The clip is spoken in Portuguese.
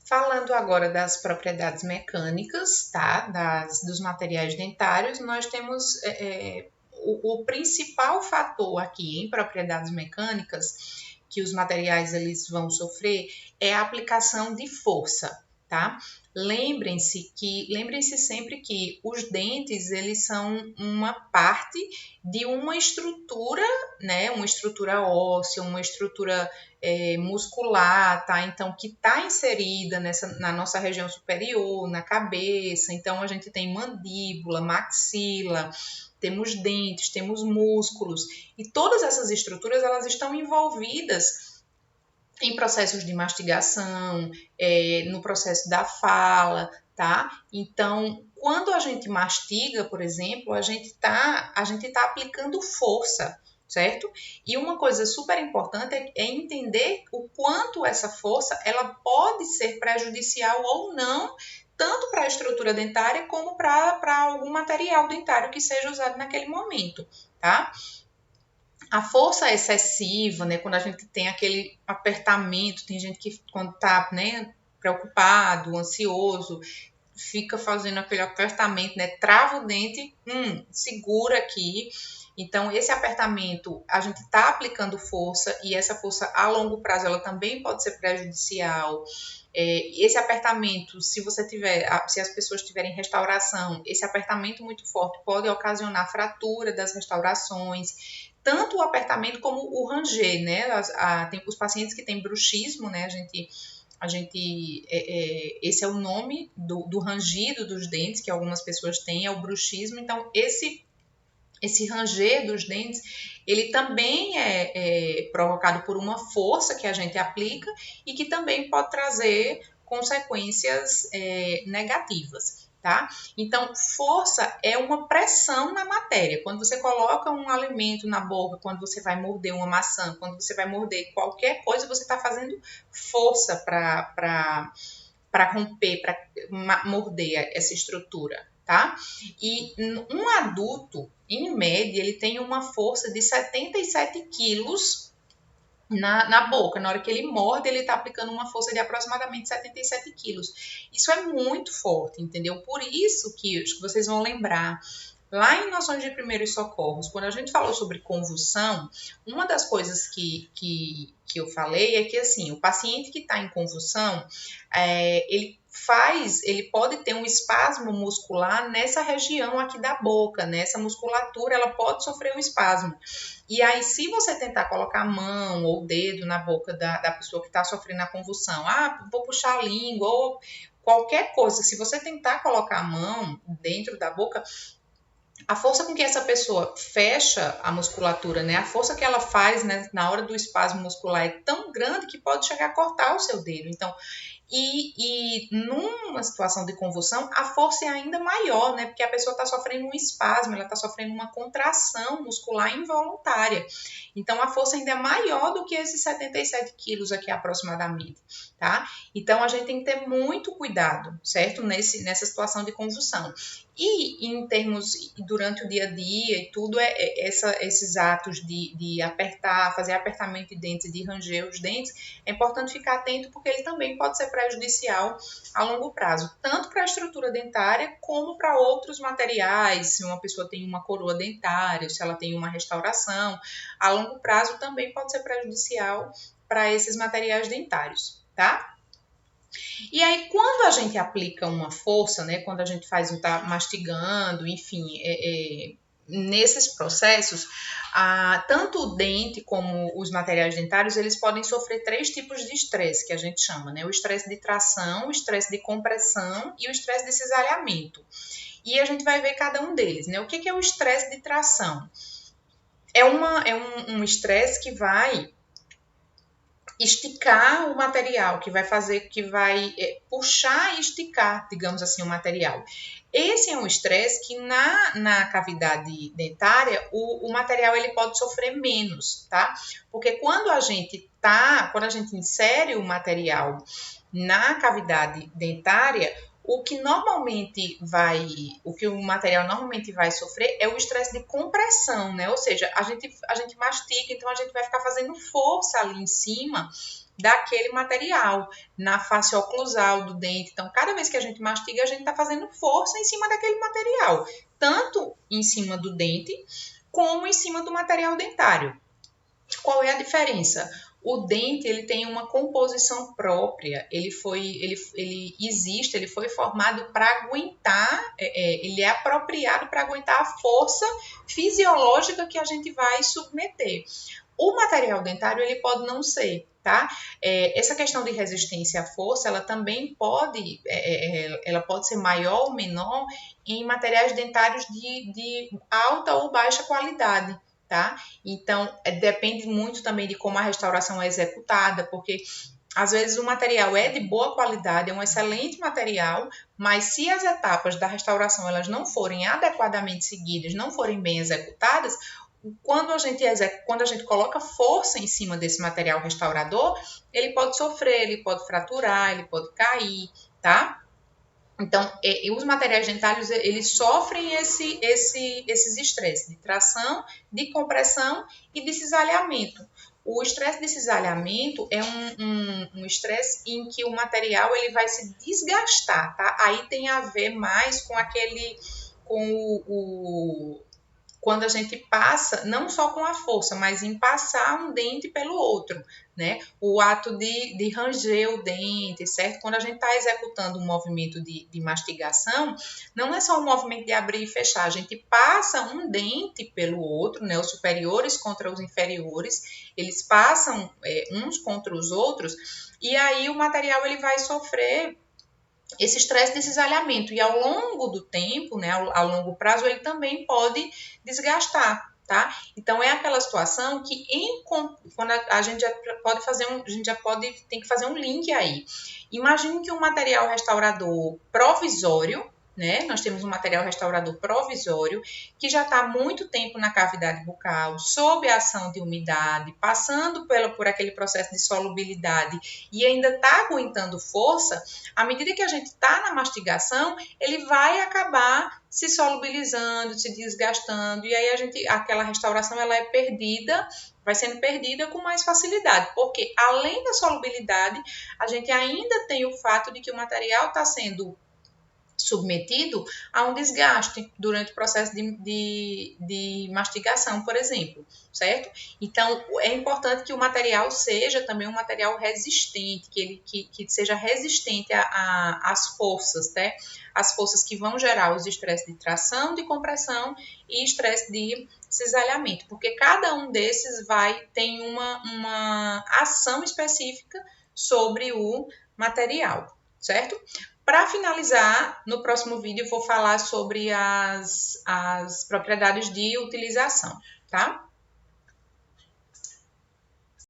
Falando agora das propriedades mecânicas, tá? Dos materiais dentários, nós temos o principal fator aqui em propriedades mecânicas que os materiais eles vão sofrer é a aplicação de força, tá? Lembrem-se sempre que os dentes eles são uma parte de uma estrutura, né? Uma estrutura óssea, uma estrutura muscular, tá? Então, que está inserida na nossa região superior, na cabeça. Então, a gente tem mandíbula, maxila, temos dentes, temos músculos. E todas essas estruturas, elas estão envolvidas em processos de mastigação, no processo da fala, tá? Então, quando a gente mastiga, por exemplo, a gente tá aplicando força, certo? E uma coisa super importante é entender o quanto essa força ela pode ser prejudicial ou não, tanto para a estrutura dentária como para algum material dentário que seja usado naquele momento, tá? A força excessiva, né, quando a gente tem aquele apertamento, tem gente que quando tá, né, preocupado, ansioso, fica fazendo aquele apertamento, né, trava o dente, segura aqui. Então, esse apertamento, a gente está aplicando força e essa força a longo prazo, ela também pode ser prejudicial. Esse apertamento, se as pessoas tiverem restauração, esse apertamento muito forte pode ocasionar fratura das restaurações, tanto o apertamento como o ranger, né? Tem os pacientes que têm bruxismo, né? Esse é o nome do rangido dos dentes que algumas pessoas têm, é o bruxismo. Então, esse ranger dos dentes, ele também é provocado por uma força que a gente aplica e que também pode trazer consequências negativas, tá? Então, força é uma pressão na matéria. Quando você coloca um alimento na boca, quando você vai morder uma maçã, quando você vai morder qualquer coisa, você está fazendo força para romper, para morder essa estrutura, tá? E um adulto, em média, ele tem uma força de 77 quilos na boca. Na hora que ele morde, ele está aplicando uma força de aproximadamente 77 quilos. Isso é muito forte, entendeu? Por isso que vocês vão lembrar, lá em Noções de Primeiros Socorros, quando a gente falou sobre convulsão, uma das coisas que eu falei é que, assim, o paciente que está em convulsão, ele pode ter um espasmo muscular nessa região aqui da boca, né? Essa musculatura, ela pode sofrer um espasmo. E aí, se você tentar colocar a mão ou o dedo na boca da pessoa que está sofrendo a convulsão, vou puxar a língua ou qualquer coisa, se você tentar colocar a mão dentro da boca, a força com que essa pessoa fecha a musculatura, né? A força que ela faz, né, na hora do espasmo muscular é tão grande que pode chegar a cortar o seu dedo. Então, e numa situação de convulsão, a força é ainda maior, né? Porque a pessoa está sofrendo um espasmo, ela está sofrendo uma contração muscular involuntária. Então, a força ainda é maior do que esses 77 quilos aqui aproximadamente, tá? Então, a gente tem que ter muito cuidado, certo? Nessa situação de convulsão. E em termos, durante o dia a dia e tudo, esses atos de apertar, fazer apertamento de dentes, de ranger os dentes, é importante ficar atento porque ele também pode ser prejudicial a longo prazo, tanto para a estrutura dentária como para outros materiais, se uma pessoa tem uma coroa dentária, se ela tem uma restauração, a longo prazo também pode ser prejudicial para esses materiais dentários, tá? E aí, quando a gente aplica uma força, né, quando a gente tá mastigando, enfim, nesses processos, tanto o dente como os materiais dentários, eles podem sofrer 3 tipos de estresse, que a gente chama, né? O estresse de tração, o estresse de compressão e o estresse de cisalhamento. E a gente vai ver cada um deles, né? O que é o estresse de tração? É um estresse que vai esticar o material, que vai puxar e esticar, digamos assim, o material. Esse é um estresse que na cavidade dentária o material ele pode sofrer menos, tá? Porque quando a gente insere o material na cavidade dentária, O que o material normalmente vai sofrer é o estresse de compressão, né? Ou seja, a gente mastiga, então a gente vai ficar fazendo força ali em cima daquele material, na face oclusal do dente. Então, cada vez que a gente mastiga, a gente está fazendo força em cima daquele material, tanto em cima do dente, como em cima do material dentário. Qual é a diferença? O dente ele tem uma composição própria, ele foi formado para aguentar, ele é apropriado para aguentar a força fisiológica que a gente vai submeter. O material dentário ele pode não ser, tá? Essa questão de resistência à força, ela também ela pode ser maior ou menor em materiais dentários de alta ou baixa qualidade. Tá? Então, depende muito também de como a restauração é executada, porque às vezes o material é de boa qualidade, é um excelente material, mas se as etapas da restauração elas não forem adequadamente seguidas, não forem bem executadas, quando a gente coloca força em cima desse material restaurador, ele pode sofrer, ele pode fraturar, ele pode cair, tá? Então, os materiais dentários, eles sofrem esses estresses de tração, de compressão e de cisalhamento. O estresse de cisalhamento é um estresse em que o material ele vai se desgastar, tá? Aí tem a ver mais com quando a gente passa, não só com a força, mas em passar um dente pelo outro, né? O ato de ranger o dente, certo? Quando a gente está executando um movimento de mastigação, não é só um movimento de abrir e fechar, a gente passa um dente pelo outro, né? Os superiores contra os inferiores, eles passam uns contra os outros, e aí o material ele vai sofrer esse estresse de cisalhamento. E ao longo do tempo, né, ao longo prazo, ele também pode desgastar, tá? Então, é aquela situação que quando a gente já pode tem que fazer um link aí. Imagine que um material restaurador provisório, né? Nós temos um material restaurador provisório que já está há muito tempo na cavidade bucal, sob a ação de umidade, passando por aquele processo de solubilidade e ainda está aguentando força. À medida que a gente está na mastigação, ele vai acabar se solubilizando, se desgastando, e aí aquela restauração ela é perdida, vai sendo perdida com mais facilidade, porque além da solubilidade, a gente ainda tem o fato de que o material está sendo submetido a um desgaste durante o processo de mastigação, por exemplo, certo? Então, é importante que o material seja também um material resistente, que seja resistente às forças, né? As forças que vão gerar os estresses de tração, de compressão e estresse de cisalhamento, porque cada um desses tem uma ação específica sobre o material, certo? Para finalizar, no próximo vídeo eu vou falar sobre as propriedades de utilização, tá?